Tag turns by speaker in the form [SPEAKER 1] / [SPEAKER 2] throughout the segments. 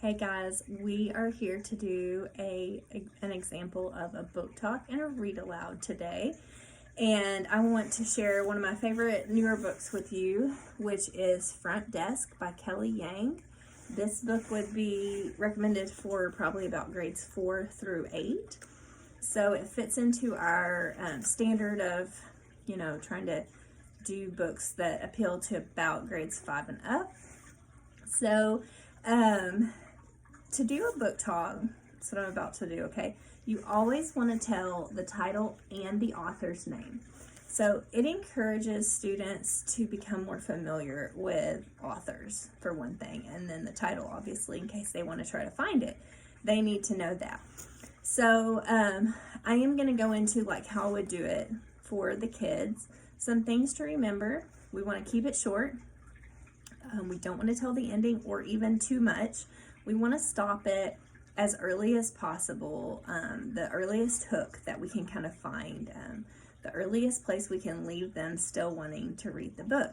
[SPEAKER 1] Hey guys, we are here to do an example of a book talk and a read aloud today. And I want to share one of my favorite newer books with you, which is Front Desk by Kelly Yang. This book would be recommended for probably about grades 4 through 8. So it fits into our standard of, trying to do books that appeal to about grades 5 and up. So, to do a book talk, that's what I'm about to do, okay? You always want to tell the title and the author's name. So it encourages students to become more familiar with authors, for one thing, and then the title, obviously, in case they want to try to find it. They need to know that. So I am going to go into like how I would do it for the kids. Some things to remember. We want to keep it short. We don't want to tell the ending or even too much. We want to stop it as early as possible, the earliest hook that we can kind of find, the earliest place we can leave them still wanting to read the book.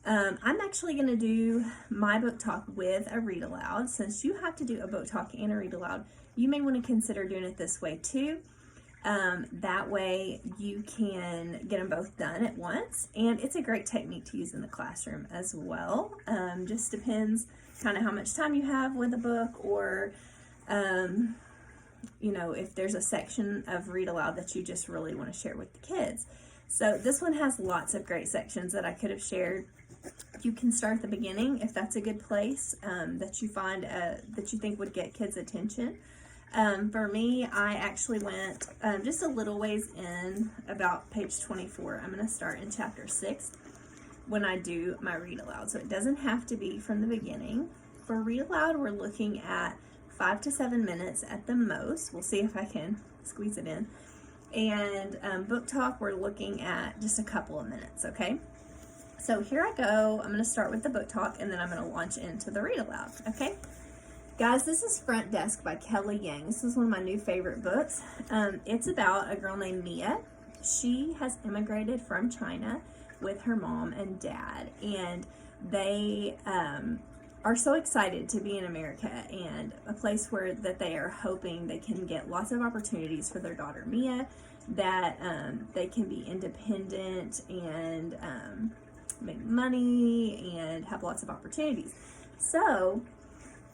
[SPEAKER 1] I'm actually going to do my book talk with a read aloud. Since you have to do a book talk and a read aloud, you may want to consider doing it this way too. That way you can get them both done at once, and it's a great technique to use in the classroom as well. Just depends kind of how much time you have with a book, or if there's a section of read aloud that you just really want to share with the kids. So this one has lots of great sections that I could have shared. You can start at the beginning if that's a good place that you find that you think would get kids' attention. For me, I actually went just a little ways in, about page 24. I'm going to start in chapter 6 when I do my read aloud. So it doesn't have to be from the beginning. For read aloud, we're looking at 5 to 7 minutes at the most. We'll see if I can squeeze it in. And book talk, we're looking at just a couple of minutes, okay? So here I go. I'm going to start with the book talk, and then I'm going to launch into the read aloud, okay? Guys, this is Front Desk by Kelly Yang. This is one of my new favorite books. It's about a girl named Mia. She has immigrated from China with her mom and dad, and they are so excited to be in America, and a place where that they are hoping they can get lots of opportunities for their daughter Mia, that they can be independent and make money and have lots of opportunities. So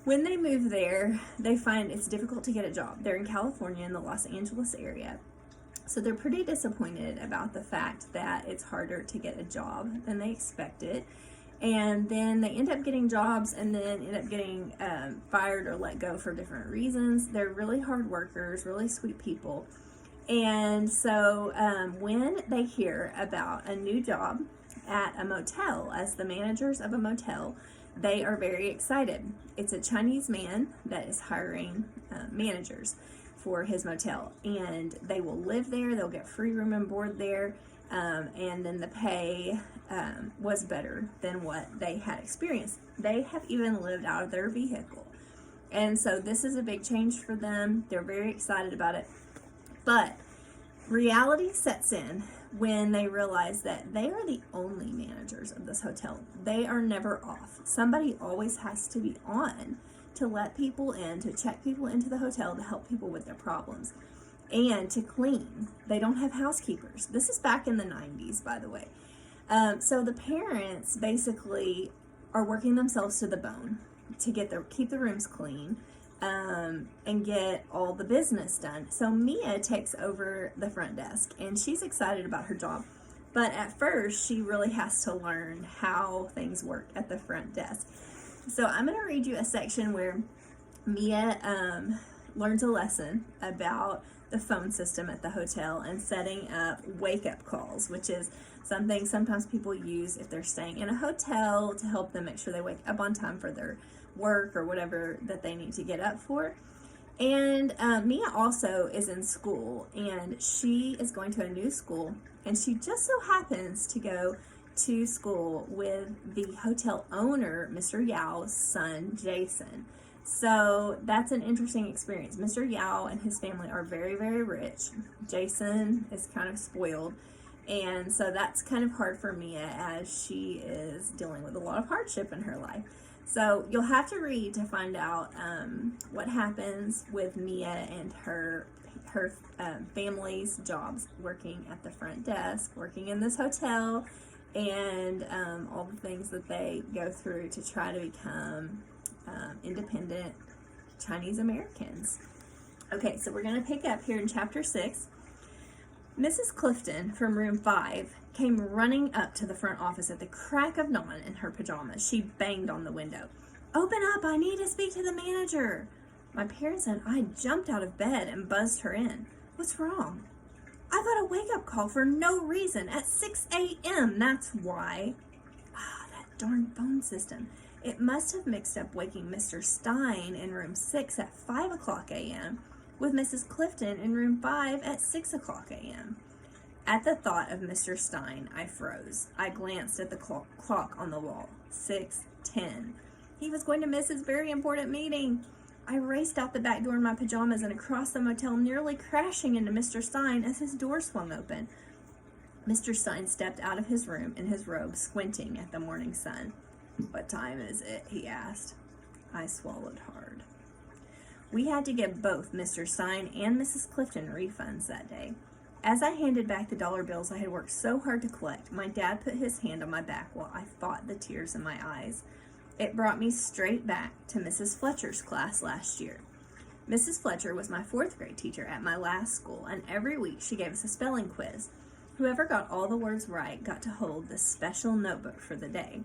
[SPEAKER 1] when they move there, they find it's difficult to get a job. They're in California, in the Los Angeles area. So they're pretty disappointed about the fact that it's harder to get a job than they expected. And then they end up getting jobs and then end up getting fired or let go for different reasons. They're really hard workers, really sweet people. And so when they hear about a new job at a motel as the managers of a motel, they are very excited. It's a Chinese man that is hiring managers for his motel, and they will live there. They'll get free room and board there, and then the pay was better than what they had experienced. They have even lived out of their vehicle, and so this is a big change for them. They're very excited about it, but reality sets in when they realize that they are the only managers of this hotel. They are never off. Somebody always has to be on to let people in, to check people into the hotel, to help people with their problems, and to clean. They don't have housekeepers. This is back in the 90s, by the way. So the parents basically are working themselves to the bone to keep the rooms clean, and get all the business done. So Mia takes over the front desk, and she's excited about her job. But at first, she really has to learn how things work at the front desk. So I'm going to read you a section where Mia learns a lesson about the phone system at the hotel and setting up wake-up calls, which is something sometimes people use if they're staying in a hotel to help them make sure they wake up on time for their work or whatever that they need to get up for. And Mia also is in school, and she is going to a new school, and she just so happens to go to school with the hotel owner, Mr. Yao's son, Jason. So that's an interesting experience. Mr. Yao and his family are very, very rich. Jason is kind of spoiled, And so that's kind of hard for Mia as she is dealing with a lot of hardship in her life. So you'll have to read to find out what happens with Mia and her family's jobs, working at the front desk, working in this hotel, and all the things that they go through to try to become independent Chinese Americans. Okay, so we're going to pick up here in chapter 6. Mrs. Clifton from room 5 came running up to the front office at the crack of dawn in her pajamas. She banged on the window. "Open up, I need to speak to the manager." My parents and I jumped out of bed and buzzed her in. "What's wrong?" "I got a wake-up call for no reason at 6 a.m. That's why." That darn phone system. It must have mixed up waking Mr. Stein in room 6 at 5 o'clock a.m. with Mrs. Clifton in room 5 at 6 o'clock a.m. At the thought of Mr. Stein, I froze. I glanced at the clock on the wall. 6:10. He was going to miss his very important meeting. I raced out the back door in my pajamas and across the motel, nearly crashing into Mr. Stein as his door swung open. Mr. Stein stepped out of his room in his robe, squinting at the morning sun. "What time is it?" he asked. I swallowed hard. We had to give both Mr. Stein and Mrs. Clifton refunds that day. As I handed back the dollar bills I had worked so hard to collect, my dad put his hand on my back while I fought the tears in my eyes. It brought me straight back to Mrs. Fletcher's class last year. Mrs. Fletcher was my 4th grade teacher at my last school, and every week she gave us a spelling quiz. Whoever got all the words right got to hold this special notebook for the day.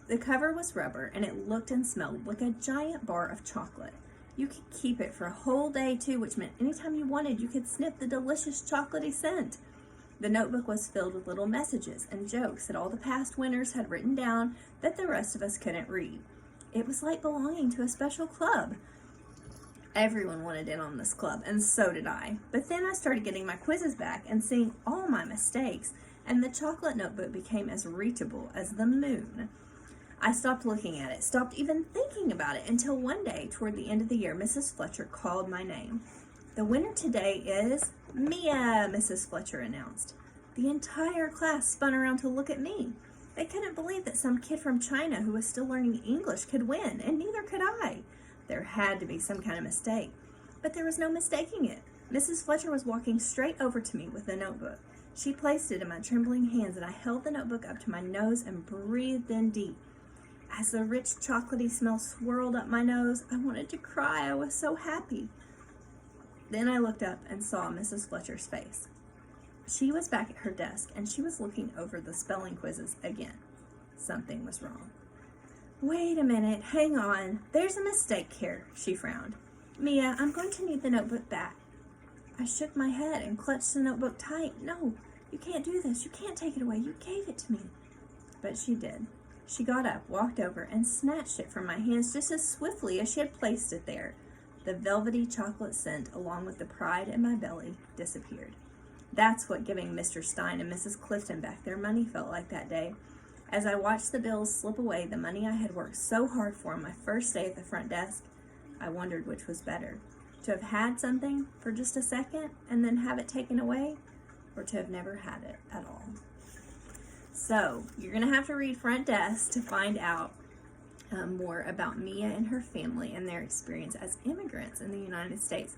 [SPEAKER 1] The cover was rubber, and it looked and smelled like a giant bar of chocolate. You could keep it for a whole day, too, which meant anytime you wanted, you could sniff the delicious chocolatey scent. The notebook was filled with little messages and jokes that all the past winners had written down that the rest of us couldn't read. It was like belonging to a special club. Everyone wanted in on this club, and so did I. But then I started getting my quizzes back and seeing all my mistakes, and the chocolate notebook became as reachable as the moon. I stopped looking at it, stopped even thinking about it, until one day, toward the end of the year, Mrs. Fletcher called my name. "The winner today is Mia," Mrs. Fletcher announced. The entire class spun around to look at me. They couldn't believe that some kid from China who was still learning English could win, and neither could I. There had to be some kind of mistake. But there was no mistaking it. Mrs. Fletcher was walking straight over to me with the notebook. She placed it in my trembling hands, and I held the notebook up to my nose and breathed in deep. As the rich chocolatey smell swirled up my nose, I wanted to cry. I was so happy. Then I looked up and saw Mrs. Fletcher's face. She was back at her desk, and she was looking over the spelling quizzes again. Something was wrong. "Wait a minute, hang on. There's a mistake here," she frowned. "Mia, I'm going to need the notebook back." I shook my head and clutched the notebook tight. "No, you can't do this. You can't take it away. You gave it to me." But she did. She got up, walked over, and snatched it from my hands just as swiftly as she had placed it there. The velvety chocolate scent, along with the pride in my belly, disappeared. That's what giving Mr. Stein and Mrs. Clifton back their money felt like that day. As I watched the bills slip away, the money I had worked so hard for on my first day at the front desk, I wondered which was better. To have had something for just a second and then have it taken away, or to have never had it at all. So, you're going to have to read Front Desk to find out more about Mia and her family and their experience as immigrants in the United States.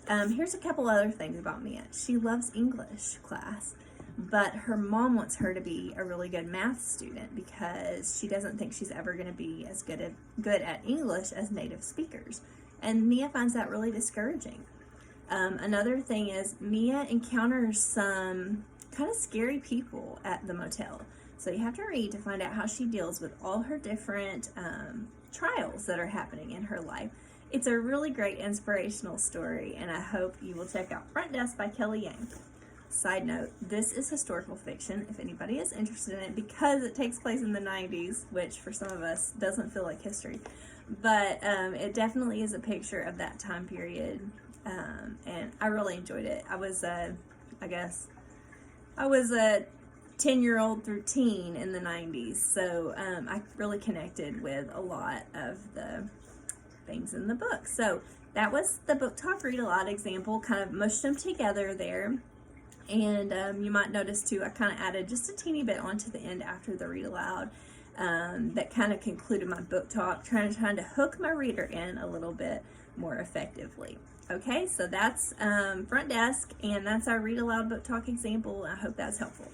[SPEAKER 1] Here's a couple other things about Mia. She loves English class, but her mom wants her to be a really good math student because she doesn't think she's ever going to be as good at English as native speakers. And Mia finds that really discouraging. Another thing is Mia encounters some kind of scary people at the motel. So you have to read to find out how she deals with all her different trials that are happening in her life. It's a really great inspirational story, and I hope you will check out Front Desk by Kelly Yang. Side note, this is historical fiction, if anybody is interested in it, because it takes place in the 90s, which for some of us doesn't feel like history. But it definitely is a picture of that time period, and I really enjoyed it. I was a 10-year-old through teen in the 90s, so I really connected with a lot of the things in the book. So that was the Book Talk Read Aloud example, kind of mushed them together there. And you might notice too, I kind of added just a teeny bit onto the end after the read aloud. that kind of concluded my book talk, trying to hook my reader in a little bit more effectively. Okay, so that's Front Desk, and that's our Read Aloud Book Talk example. I hope that's helpful.